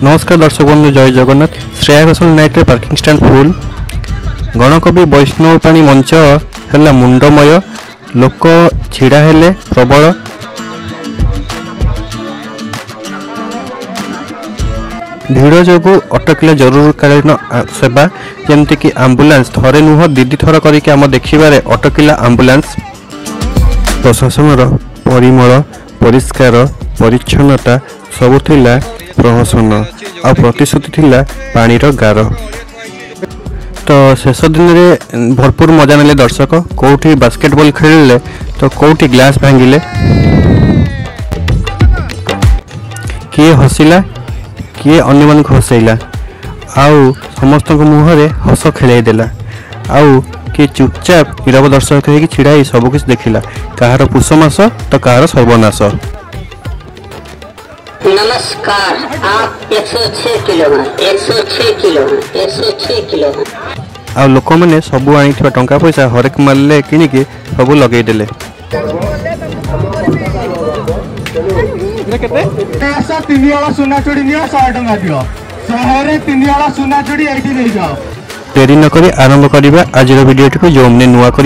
नमस्कार दर्शक बंधु जय जगन्नाथ। श्रेया घोषाल नाइट रे पार्किंग स्टैंड फुल। गणकवि वैष्णव पाणी मंच है मुंडमय, लोक छिड़ा हेले प्रबल। भिड़ जो अटकिला जरूरकालीन सेवा जमती आंबुलांस थरे नुह दीदी थर करके आम देखिबारे अटकिला आंबुलांस। प्रशासन परिमल परिष्कार परिच्छन्नता सबु थिला प्रहसन आ प्रतिश्रुति थिला पानीर गार। तो शेष दिन में भरपूर मजा नेले दर्शक। कौटी बास्केटबॉल खेलिले तो कौटी ग्लास भांगिले, किए हसिला किए अन्य मन हसैला, आउ समस्त मुहरे हस खेलदेला, आउ किए चुपचाप नीरव दर्शक हो छिड़ा सबकिछ देखिला। कहार पुष मास तो कहार सर्वनाश। नमस्कार, आप 106 किलो हैं, 106 किलो हैं, 106 किलो हैं। आ लोक मैंने सबू आनी टंका पैसा हरेक मारे किणिकी सब लगेदेले। डेरी नक आरंभ करवा आज भिडियो को जो मैंने नुआ कर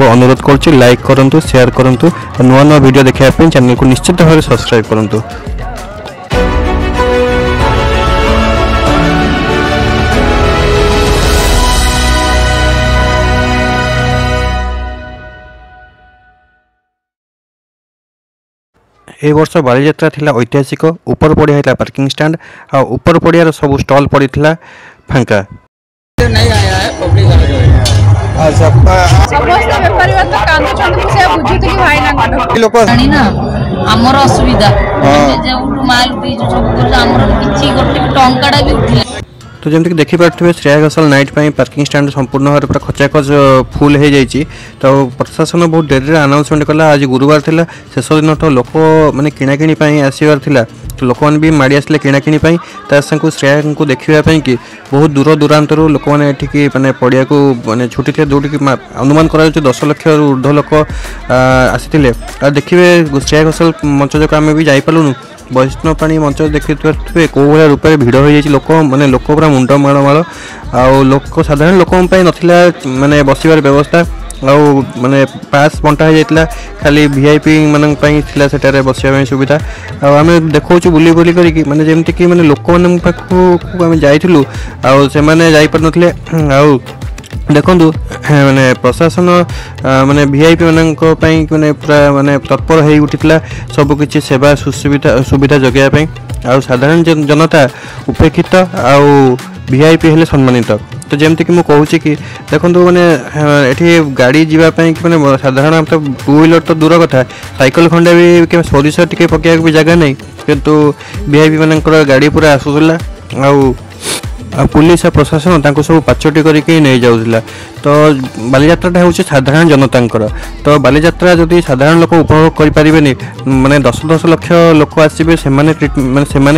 अनुरोध कर लाइक करूँ, शेयर करूँ, नुआ नुआ भिडियो देखा चैनल को निश्चित भाव सब्सक्राइब करूँ। ए वर्ष बालीजात्रा थिला ऐतिहासिक। ऊपर पड़िया था पार्किंग स्टैंड आ ऊपर पड़ियार सब स्टॉल पड़ी फांका। नहीं आया है पब्लिक आ गई। अच्छा समस्त व्यापारी तो कांदो चंद से बुझुतली भाई ना लोक जानी ना हमर असुविधा जे माल भी जो सब कर हमर किछि गोटे टंकाडा भी उठिला। तो जमती देखिपे Shreya Ghoshal night parking stand संपूर्ण भाव पूरा खचाखच फुल हो जाए। तो प्रशासन बहुत डेरी अनाउंसमेंट कला। आज गुरुवार थिला, शेष दिन तो लोक मैंने किणाकिणी आसबार थिला। तो लोक मैंने भी माड़ी आसले किणाकिणी ताकू श्रेया को देखापी कि बहुत दूर दूरांतर लोक मैंने मानने पड़िया को मानने छुट्टी थे, जोटि अनुमान कर 10 लाख ऊर्ध्व लोक आसी। देखिए श्रेया घोषाल मंच जो आम भी जापलुनु वैष्णव पाणी मंच देखिए कौ भाया रूप से भिड़ हो जाए। लोक माने लोक पूरा मुंड माड़ माड़ आ लोक साधारण लोक नाला माने बसबार व्यवस्था आउ माने पास बंटा हो जाता। खाली वीआईपी मान सेठारे बसवाई सुविधा। आम देखा बुली बुली करके माने जमती कि माने लोक मान पाखक आम जाइलु आपार नुले। आउ देखु माने प्रशासन माने वीआईपी माने पूरा माने तत्पर हो उठिला सबकि सेवा सुविधा जगैया। आ साधारण जनता उपेक्षित आउ वीआईपी हेले सम्मानित। तो जमती कि मुझे कि देखो मैंने ये गाड़ी जावाई कि मैंने साधारण तो 2 व्हीलर तो दूर कथा, साइकेल खंडे भी सोरिष टे पकड़ा भी जगह नहीं, किंतु वीआईपी मानकर गाड़ी पूरा आसूला। पुलिस आ प्रशासन सब पाचोटी करके नहीं जाऊला। तो बालीजात्रा हूँ साधारण जनतांकर। तो बालीजात्रा जदि साधारण लोक उपभोग करें माने 10-10 लाख लोक आसवे से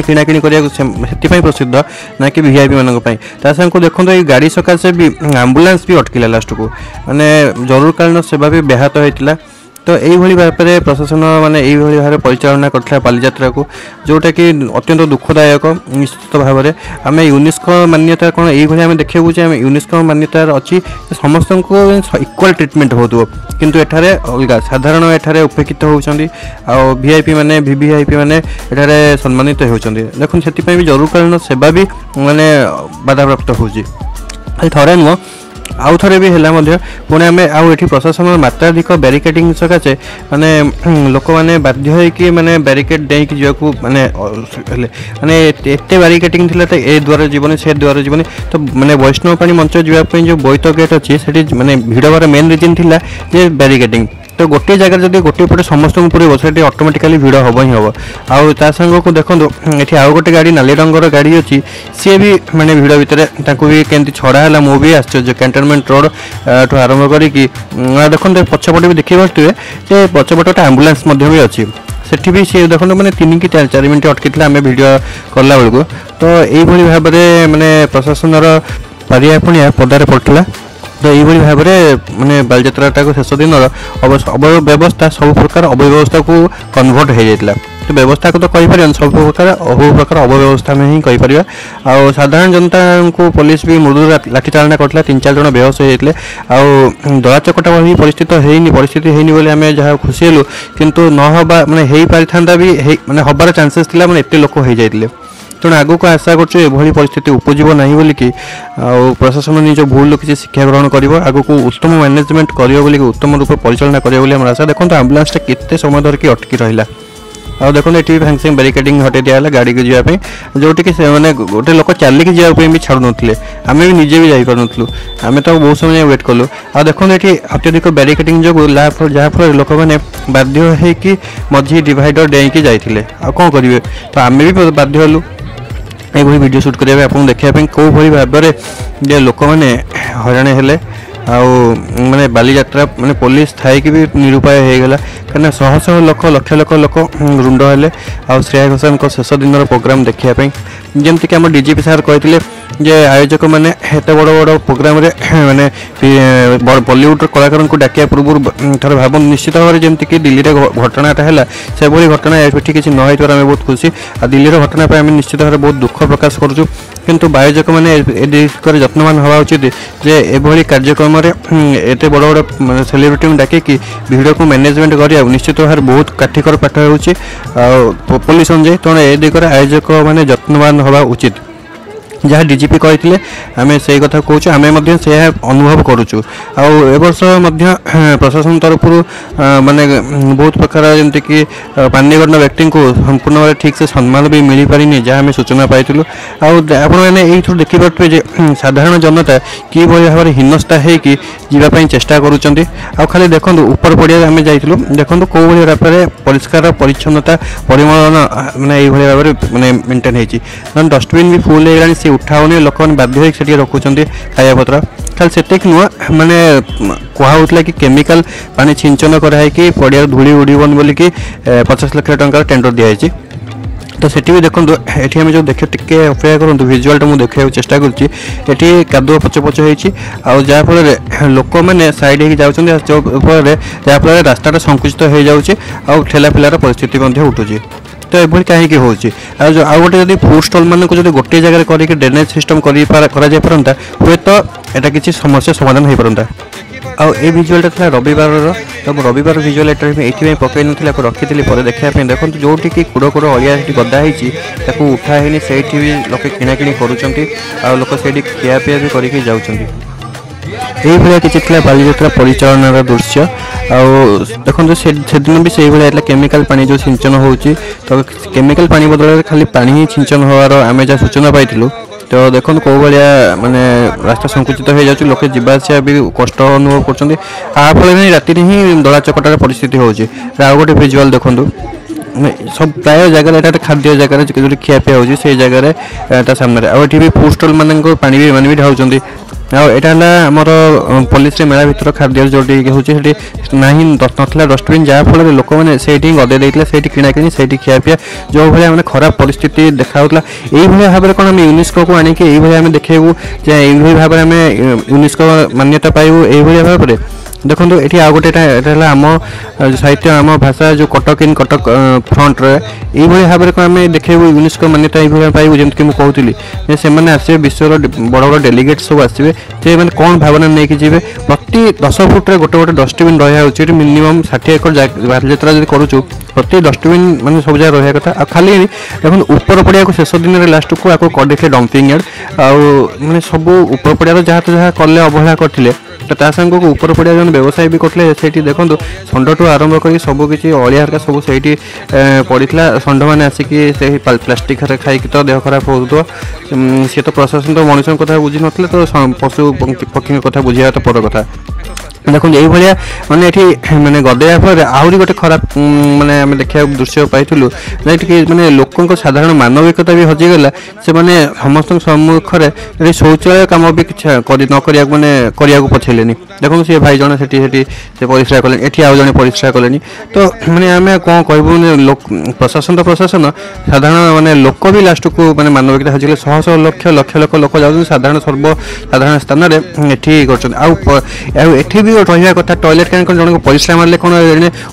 किणाकिणी करने प्रसिद्ध ना कि वीआईपी मानी। देखो ये गाड़ी सकाशे भी आंबुलांस भी अटकिला लास्ट को माने जरूरकालीन सेवा भी ब्याहत होता। तो यही भाव में प्रशासन माने यही भाव परिचालना करथिला बालीजात्रा को, जोटा कि अत्यंत दुखदायक। निश्चित भाव में आम यूनेस्को मान्यता कौन ये आम देखा आम यूनेस्को मान्यता अच्छी समस्त को इक्वल ट्रिटमेंट हो, किंतु एठारे अलग साधारण एठारे उपेक्षित होती आ वीआईपी माने वीवीआईपी माने एठारे सम्मानित होती। देखो से भी जरूरकालीन सेवा भी माने बाधाप्राप्त होची। थरे नुह आउ थे भी है पुणे आम आउ प्रशासन मात्राधिक बैरिकेडिंग सकाशे माने लोक मैंने बाध्य होइकी माने बैरिकेड देकी जाकू माने एत बैरिकेडिंग थिला ए द्वार जीवन से द्वार जीवन। तो माने वैष्णव पाणी मंच जावाई जो बोईत गेट अच्छी से माने भिड़ बार मेन रिजन थिला जे बैरिकेडिंग। तो गोटे जगह जब गोटे पटे समस्त पूरे बस ऑटोमेटिकली भिड़ हम ही हम। आउ ता संग को देखो ये आउ गोटे गाड़ी नाली रंगर गाड़ी अच्छी सी भी मैंने भिड़ भितर भी केमती छड़ा है मु भी आश्चर्य। कैंटनमेंट रोड ठू आरंभ करी देखते पछपटे भी देखिए पारे पछपटे गोटे आंबुलांस भी अच्छी सेठी भी सी देखो मैंने 3 कि 4 मिनट अटकी आम भिडियो कला बेलू। तो यही भाव में मैंने प्रशासन पारिया पुणिया पदारे पड़ता। तो यही भाव में माने बालीजात्रा को शेष दिन अव्यवस्था सब प्रकार अव्यवस्था को कन्वर्ट हो जाता। तो व्यवस्था को तो कहीपर सब प्रकार अव्यवस्था में ही कहीपर आ साधारण जनता को पुलिस भी मृदु लाठीचालना करता 3-4 जन बेहोश होते दला चकटा भी परिस्थिति होनी बोली आम जहाँ खुशी हेलु किंतु नहबा माने हो पारि था भी माने हबार चांसेस थिला माने एते लोक हो जाइतिले तेणु आगु को आशा करी परिस्थिति उपजीव ना बोलिकी प्रशासन निज भूल किसी शिक्षा ग्रहण कर आगु को उत्तम मैनेजमेंट कर उत्तम रूप परिचालना कर आशा देखो आम्बुलांस केते समय धरिक अटकी रहा आ देखो ये भांग सागे बैरिकेडिंग हटे दिया गाड़ी को जावाई जोटि मैंने गोटे लोक चलिकी जावाई भी छाड़ू नुले आम भी निजे भी जापरूँ आम तो बहुत समय वेट कलु आ देखो ये अत्यधिक बैरिकेडिंग जो जहाँफल लोक मैंने बाध्य होगी मझी डिवाइडर डेईकी जाते आ कौन करेंगे तो आम भी बाध्य हलु ये वीडियो शूट करने आपको देखापी कौ भाव में लोक मैंने हईराण हेले माने बालीजात्रा माने पुलिस थाई कि भी निरुपाय हो गला कहीं शह शह लोक लक्ष लक्ष लोक रुंड हेले आ श्रेया घोषाल शेष दिन प्रोग्राम देखापी जमती आम डीजीपी सार कहते जे आयोजक मैंने एत बड़ बड़ प्रोग्राम माने बॉलीवुड कलाकार को डाकिया पूर्व थोड़ा भाव निश्चित भाव में जमीक दिल्ली में घटनाटा है से भाई घटना ये किसी न होकर आम बहुत खुशी आ दिल्ली घटना आम निश्चित भाव में बहुत दुख प्रकाश करूँ किंतु आयोजक मैंने यत्नवान हवा उचित जे एभली कार्यक्रम एत बड़ बड़ सेलिब्रिटी डाकिकी भिड़ को मैनेजमेंट कर निश्चित भाव बहुत काठिकर पाठ हो पुलिस अनुଯାयी तेणु ए दिगरे आयोजक मैंने यत्नवान हवा उचित जहाँ डीजीपी कहते आम से कथा कहूँ आम से अनुभव करुचु आवर्ष प्रशासन तरफ माने बहुत प्रकार जमीक पानीगण व्यक्ति को संपूर्ण भाव ठीक से सम्मान भी मिल पारिनी जहाँ आम सूचना पाइलु आपने यू देखिपे जे साधारण जनता कि भाव में हीनस्था होगी चेष्टा करुँच खाली देखो ऊपर पड़िया आम जाइलु देखो कौ भाव में परिष्कार परिच्छन्नता परिमलन मैंने ये भाव में मैंने मेन्टेन होती डस्टबिन भी फुल हो उठाओनी लोक मैंने बाध्य से रखुच्च खाया पत्र खाली से नुह माने कहला कि केमिकल पानी छिंचन कराई पड़िया धूली उड़बन बोलिकी 50 लाख टंकार टेंडर दिखाई तो सेठी भी देखो ये आम जो देखे टे अपेक्षा करूँ भिजुआल मुझे देखा चेष्टा करुँची कादुआ पच पच हो जहाँफल लोक मैंने साइड हो जहाँफल रास्ता संकुचित हो जाऊँगी ठेला फेलार परिस्थिति उठुची तो ये कहीं हो गोटे जब फूड स्टल मान को गोटे जगह करके ड्रेनेज सिस्टम करता हुए तो यहाँ किसी समस्या समाधान हो पारता आउ भिजुआलटा था रविवार तो रविवार भिजुआल ये पकई नी रखी पर देखापी देखो जोटि कि कूड़ कूड़ अलिया गदा हो उठाई से लोक किणाकिणी कर लोक से खियापिया भी करके जाऊँगी यही किसी बालीजात्रा परिचालन दृश्य देखो से दिन भी से भाई केमिकल पानी जो सिंचन होची तो केमिकल पानी बदल खाली पानी ही सिंचन होवार आम जहाँ सूचना पाइलु तो देखो कौ भाया माने रास्ता संकुचित हो जाए लोके जावासिया भी कष्ट अनुभव कर राति ही दला चकटार परिस्थिति होची गोटे भिजुआल देखो सब प्राय जगह खाद्य जगह जो खियापिया हो जगह सामने आठ भी फूड स्टल मान पानी भी मैंने भी ढाऊँ यहाँ आमर पुलिस मेला भर खाद्य जो ना नाला डस्टबिन जहाँफल लोक मैंने से गदे देते से किणाकिणी से खियापिया जो भाया मैंने खराब परिस्थिति देखा यही भाव में कौन आम यूनेस्को को आणिक यही देखू ये भाव में आम यूनेस्को मान्यता पाइबू यही भाव में देखो ये आ गोटे आम साहित्य आम भाषा जो कटक इन कटक फ्रंट ये भाव में आम देखू यूनेस्को मान्यता ये पाइबू जमीक मुझे कहती से आसवे विश्वर बड़ बड़ डेलीगेट सब आसवे से मैंने कौन भावना नहीं जी प्रति 10 फुट गोटे गोटे डस्टबिन रहा उचित मिनिमम 60 एकड़ बालीजात्रा जब करूँ प्रति डस्टबिन मैंने सब जगह रहा कथा खाली देखो ऊपर पड़िया को शेष दिन लास्ट को आपको करदे डंपिंग यार्ड आने सब ऊपर पड़िया जहाँ तो जहाँ कले अवहेला करते तो सांग को ऊपर पड़िया जो व्यवसाय भी करते से देखो षंड ठू आरंभ कर सबकि अलिया हरिका सब से पड़ा षंड मैंने आसिकी से प्लास्टिक खाई तो देह खराब हो सी तो प्रशासन तो मनुष्य कथा बुझी ना तो पशु पक्षी कथा बुझा तो पर कथा देखो ये भाया माने ये माने गदेया फल आहरी गोटे खराब माने आम देखा दृश्य पाइलु माने लोक साधारण मानविकता भी हजिगला से माने समस्त सम्मुख में शौचालय कम भी न माने करने पछेले देखो सी भाई जन से परिश्रा कले ये आउ जड़े परिश्रा कले तो माने आम कौन कहूँ प्रशासन तो प्रशासन साधारण माने लोक भी लास्ट को माने मानविकता हजिगले शह शह लक्ष लक्ष लक्ष लोक जाऊँ साधारण सर्वसाधारण स्थान में ये कर भी रहा कथा टॉयलेट कहीं जन को परिश्रा मारे कौन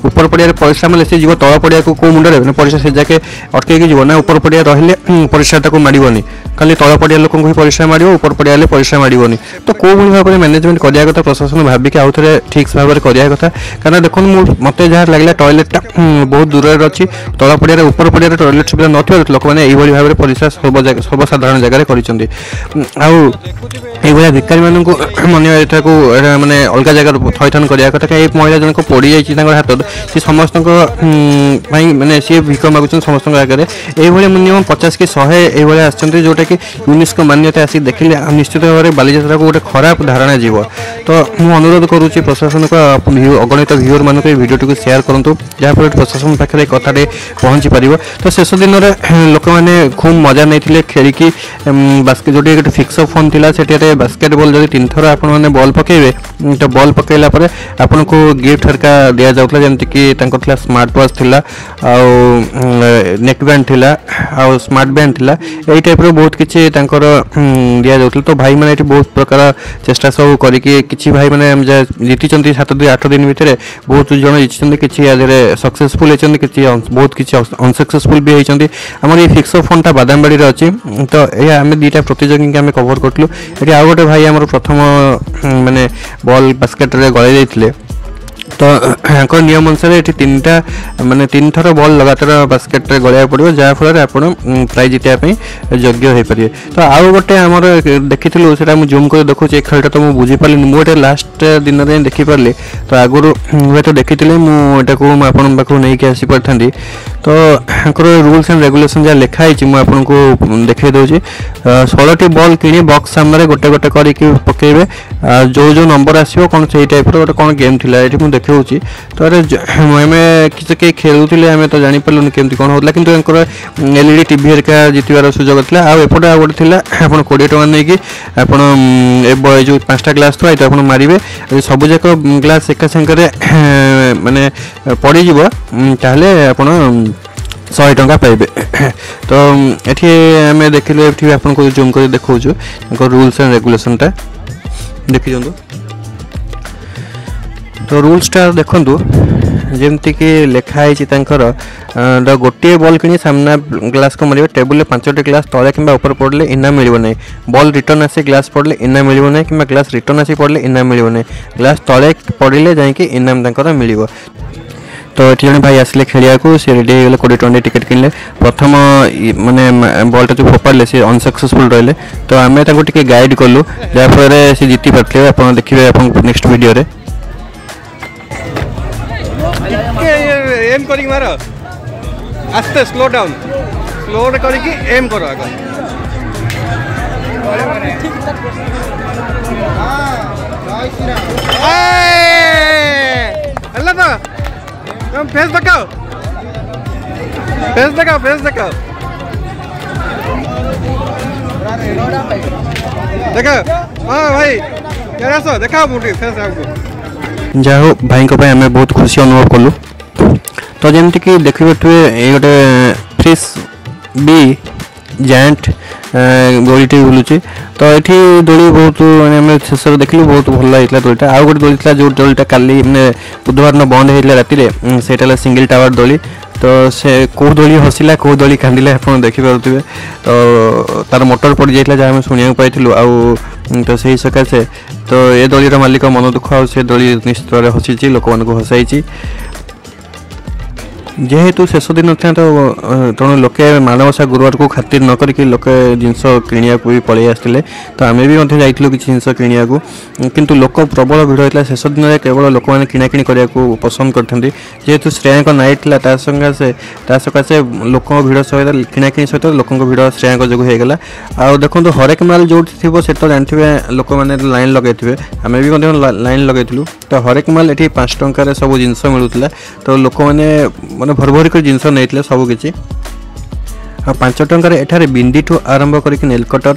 ऊपर पड़िया परिश्रा मारे सी जीव तल पड़िया को मुंडे परिश्रा से जाके अटकई जीव ना ऊपर पड़िया रही परिश्रा मारनी खाली तल पड़िया लोक परिश्रा मार ऊपर पड़िया परिश्रा मारनी तो कौ भाव में मैनेजमेंट कराया कथा प्रशासन भाविक आउ थे ठीक भाव में कराया कथा कारण देखो मत जहाँ लगे टॉयलेटा बहुत दूर अच्छी तल पड़िया ऊपर पड़िया टॉयलेट सुविधा न लोक मैंने यही भाव में परिश्रा सर्वसाधारण जगह कर भिकारी मानक मन मानने अलग जगह थैथन कराया कथा कहीं महिला जनक पड़ जाए हाथ सी समस्त मानने सी भिक मागुन समस्त आगे ये मिनिमम 50 कि 100 ये आसते जोटा कि यूनेस्को मान्यता आसिक देखिले निश्चित भाव में बालीजात्रा को गोटे खराब धारणा जीव तो मुझे अनुरोध करुच्ची प्रशासन को अगणित व्यूअर मान भिडियो टी शेयर करूँ जहाँफल प्रशासन पाखे कथाटे पहुँची पार तो शेष दिन में लोक मैंने खूब मजा नहीं खेलिकी बास्केट जो गोटे फिक्स फोन थी से बास्केटबॉल जब 3 थर आपने बॉल पकेबे तो बॉल पकेला आपन को गिफ्ट हरका दिया जाउतला जमती कि तांको थला स्मार्ट वॉच थिला नेक बैंड थिला आ स्मार्ट बैंड थिला एई टाइप रो बहुत किछि तांकर दिया जाउतला तो भाई माने एठी बहुत प्रकार चेष्टा सब करिकि किछि भाई माने जीति चंती 7-8 दिन भितर बहुत जण जीति चंती किछि आजरे सक्सेसफुल हेचंती किछि बहुत किछि अनसक्सेसफुल भी हेचंती हमर ए फिक्स फोन ता बादामबाड़ी रे अछि तो ए हमें दुईटा प्रतियोगी के हमें कवर करथलु एठी आ गोटे भाई हमर प्रथम माने बॉल बास्केट रे गळे जाइथिले तो नियम अनुसार ये 3टा माने 3 थर बॉल लगातार बास्केट रे गलिया पड़ो जहाँ फल आपण प्राइज जितापी योग्य हो पारे तो आउ गोटे आम देखी से जूम कर देखो खेलटा तो मुझे बुझीपारे मुझे लास्ट दिन में देखीपारे तो आगुरी हूँ तो देखी मुझे को आपको नहीं आसी पारि तो रूल्स एंड रेगुलेशन जहाँ लिखाई मुझे देखा दूसरी 16टी बॉल कि बॉक्स सामने गोटे गोटे करके पकेबे जो जो नंबर आसो कौन से टाइप रोटे कौन गेम थी ये मुझे देखी तो आम किसी खेलुले आम तो जापारूँ केमती कौन होता कि एलईडी टीवी हरिका जितबार सुजोग था आपटे आ गोटे आप 20 टଙ୍କା नहीं कि जो 5टा ग्लास थोड़ा तो आप मारे सब जाक ग्लास एका सागर माने पड़ज ताहले आप 100 टଙ୍କା पाइबे तो ये आम देखिले ये आपको जूम कर देखा रूल्स एंड रेगुलेशनटा देखी दिखाँ तो रूल्सटा देखूँ जमती कि लिखाई गोटे बॉल कि सामना ग्लास को मारे टेबुल 5टी ग्लास तले कि ऊपर पड़े इनाम मिल ना बॉल रिटर्न आसी ग्लास पड़े इनाम मिल ना कि ग्लास रिटर्न आसी पड़े इनाम मिल ना ग्लास तले पड़े जाकि इनाम मिल तो ये जन भाई आसिले खेलिया को सी रेडी हो 20 टଙ୍କା टिकेट किनले प्रथम माने बॉलटा जो फोपाड़े सी अनसक्सेसफुल रहिले तो आम टे गाइड कलु जहाँफल सी जीति पारे आप देखिए आप नेक्स्ट वीडियो रे एम करी मार आस्ते स्लो डाउन स्लो करी एम करो आगे तो फेस दिखाओ फेस दिखाओ फेस दिखाओ देखो हाँ भाई क्या देखा मुझे फेस आपको जहाँ हो भाई को आम बहुत खुशी अनुभव कलु तो जमती कि देखिए ये गोटे फ्रिश बी जायंट दोलीटे बुलूची तो ये दोली बहुत मैंने शेष देखिलु बहुत भल लगा दोलीटा आउ गोटे दोली जो दोलीटा काली मैंने बुधवार न बंद होता राति से सिंगल टावर दोली तो से कौ दोली हसिला कौ दोली कांदिला आप देखिपे तो तार मोटर पड़ जाता जहाँ शुणा पाइलु आउ तो सही सकाशे तो ये दोलीर मालिक मन दुख आ दोली निश्चित भाव हसी लोक मान हसाई जेहेतु शेष दिन था तो तेणु लोके माणवसा गुरुवार को खातिर न करके लोके जिनस किणिया भी पलि आसते तो आम भी जाइलु कि जिनस किणिया किंतु लोक प्रबल भिड़ होता शेष दिन में केवल लोक मैंने किणाकिणी करने को पसंद करते जेहेतु श्रेयांक नाइट था सकाशे लोक भिड़ सहित किणाकिणी सहित लोक भिड़ श्रेयांक जो होगा आ देखो हरेक माल जो थी से तो जानते लोक मैंने लाइन लगे आम भी लाइन लगेलु तो हरेक माल ये 5 टଙ୍କା सब जिनस मिलूला तो लोक मैंने माने भर भर कर जिनस नहीं सब किसी 5 टंकार एठारे बिंदी ठू आरंभ करके नेल कटर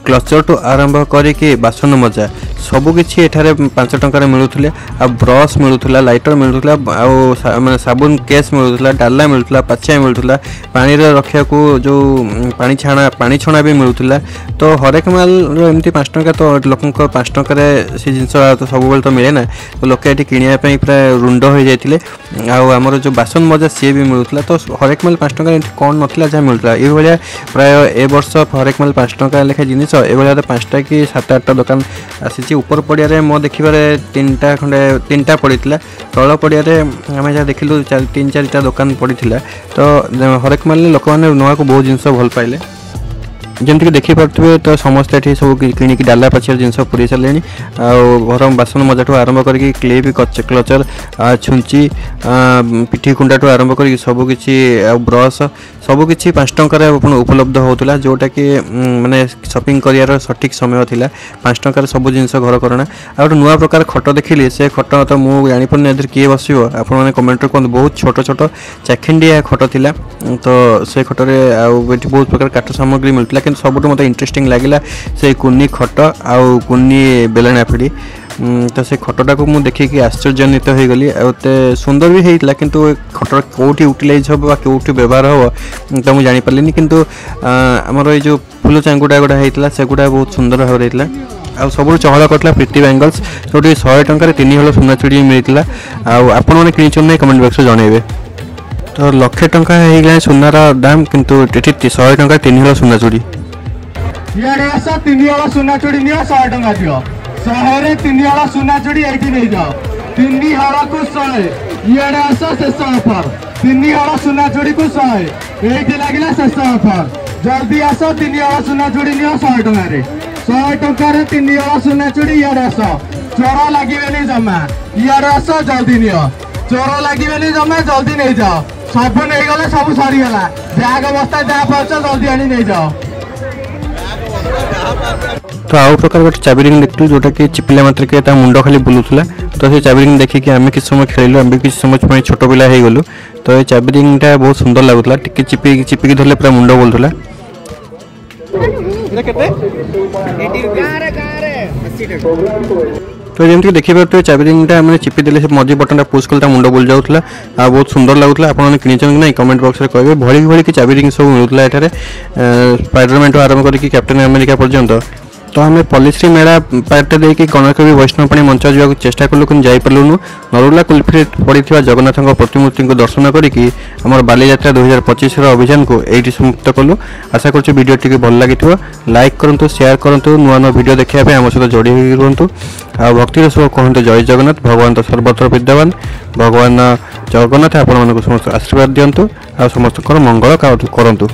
क्लचर ठू आरंभ करके बासन मजा सबकि एठारे 5 टंकार मिलूले आ ब्रश मिलूला लाइटर मिलूला माने साबुन केस मिलूला डाला मिलूला पाचिया मिलूला पानी रखा को जो पानी छणा भी मिलूला तो हरेक माल एमती 5 टंका तो लोक 5 टंकार से जिन तो सब तो मिले ना तो लोक ये किणापी प्राय रुंड हो जाते आमर जो बासन मजा सी भी मिलूला तो हरेक माल 5 टंका कौन नाला जहाँ मिलूला ये प्राय ए वर्ष हरेक माल 5 टंका लेखा जिनिस ये 5टा कि 7-8टा दुकान आसी ऊपर पड़िया मो देखिबार 3टा खंडे 3टा पड़ता तल पड़िया आम जहाँ देखिलु 3-4टा दुकान पड़ा तो हरेक माल लोक मैंने नुआ को बहुत जिनस भल पाइले जमीक देखिपे तो समस्त ये सब किणिकी डाला पाचिया जिन पूरी सारे घर बासन मजा ठू आरंभ करके क्लिप क्लचर छुंची पिठी कुंडा ठू आरंभ कर सबकि ब्रश सबकि 5 टंकार उपलब्ध होता जोटा कि माने शॉपिंग करार सठिक समय था 5 टंकार सब जिन घर करना आ गोटे नुआ प्रकार खट देखिली से खट तो मुझे जापर किए बस आपने कमेंट कहते बहुत छोट छोट चाखिंडिया खट था तो से खटरे बहुत प्रकार काठ सामग्री मिलता कि सबुठ मत इंटरेस्टिंग लगिला से कुन्नी खट आउ कुन्नी बेलना पिड़ी तो से खटटा को मुझे देखिकी आश्चर्यान्वित हो गली एते सुंदर भी होता कि खटर कौटी यूटिलाइज हम कौटी व्यवहार हम तो मुझे जापारे कि आमर ये जो फूल चांगुटा गुड़ा होता से गुड़ा बहुत सुंदर भाव होता आ सब चहल करता प्रीति बैंगल्स जो 100 टंकार 3 हल सुना चूड़ी मिलता आपण मैंने कि कमेंट बॉक्स जनइबे तो 1,00,000 टंका हो सुनार दाम किंतु 100 टंका 3 हल सुना चूड़ी 3 हल सुना चूड़ी नि 100 टंका दियो 100 3 हल सुना चूड़ी ये नहीं जाओ 3 हल को 100 ये आस शेष ऑफर 3 हल सुना चूड़ी को 100 ये लगे शेष ऑफर जल्दी आस 3 हल सुना चूड़ी नि 100 टंकार 100 टंकार 3 हल सुना चूड़ी ये आस चोर लगे जमा ये आस जल्दी नियो चोर लगे जमा जल्दी नहीं जाओ सब नहीं गले सब सरीगला बैग बस्ता जहाँ पाच जल्दी आनी नहीं जाओ तो आउ प्रकार गोटे चाबी रिंग देखलु जोटा कि चिपिला मात्र के मुंड खाली बुलूला तो से चाबी रिंग देखिए आम किस समय खेलु आम किस समय छोट पिला हो गलु तो ये चाबी रिंगटा बहुत सुंदर लगुला टिके चिपिकी धरले पूरा मुंड बोलुला तो जमी देखिए चाबी रिंगटा मैंने चिपी देले मझी बटन पुश कले मुंड बुल जाऊला आ बहुत सुंदर लगुला आपने कि नहीं कमेंट बॉक्स में कहे भली भली कि चाबी रिंग सब मिलूला एठारे स्पाइडरमैन आरंभ करके कैप्टेन अमेरिका पर्यंत तो आम पलिश्री मेला पार्ट देकी कनकवी वैष्णवपाणी मंच जावाक चेष्टा कलु कि जापरूनु नरुला कुल्फी पड़ा जगन्नाथ प्रतिमूर्ति को दर्शन करके आम बालीजात्रा 2025 अभियान को ये समाप्त कलु आशा कर वीडियो टी भल लगी लाइक करूँ शेयर करूँ नुआ नुआ वीडियो देखापी आम सहित जोड़ी रुहतु आ भक्तिर सब कहते जय जगन्नाथ भगवान तो सर्वत्र विद्यमान भगवान जगन्नाथ आपण समस्त आशीर्वाद दिंतु आ समस्त मंगल करूँ।